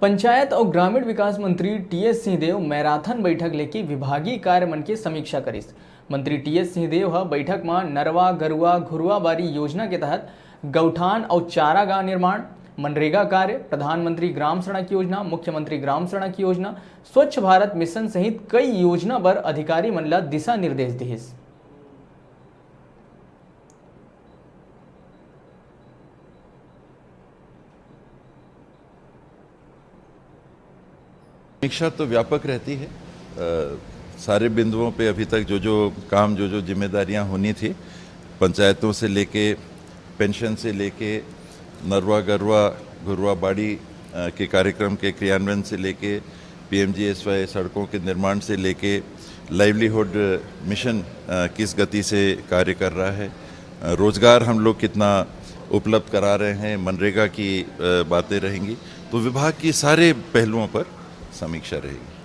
पंचायत और ग्रामीण विकास मंत्री टीएस सिंहदेव मैराथन बैठक लेके विभागीय कार्य मन के समीक्षा करिस। मंत्री टीएस सिंहदेव बैठक में नरवा गरुआ घुरुआ बारी योजना के तहत गौठान और चारागाह निर्माण, मनरेगा कार्य, प्रधानमंत्री ग्राम सड़क योजना, मुख्यमंत्री ग्राम सड़क योजना, स्वच्छ भारत मिशन सहित कई योजना पर अधिकारी मन ला दिशा निर्देश दिहिस। समीक्षा तो व्यापक रहती है। सारे बिंदुओं पे अभी तक जो काम जो जिम्मेदारियां होनी थी, पंचायतों से लेके पेंशन से लेके नरवा गरवा घुरवा बाड़ी के कार्यक्रम के क्रियान्वयन से लेके पीएमजीएसवाई सड़कों के निर्माण से लेके लाइवलीहुड मिशन किस गति से कार्य कर रहा है, रोजगार हम लोग कितना उपलब्ध करा रहे हैं, मनरेगा की बातें रहेंगी। तो विभाग की सारे पहलुओं पर समीक्षा रहेगी।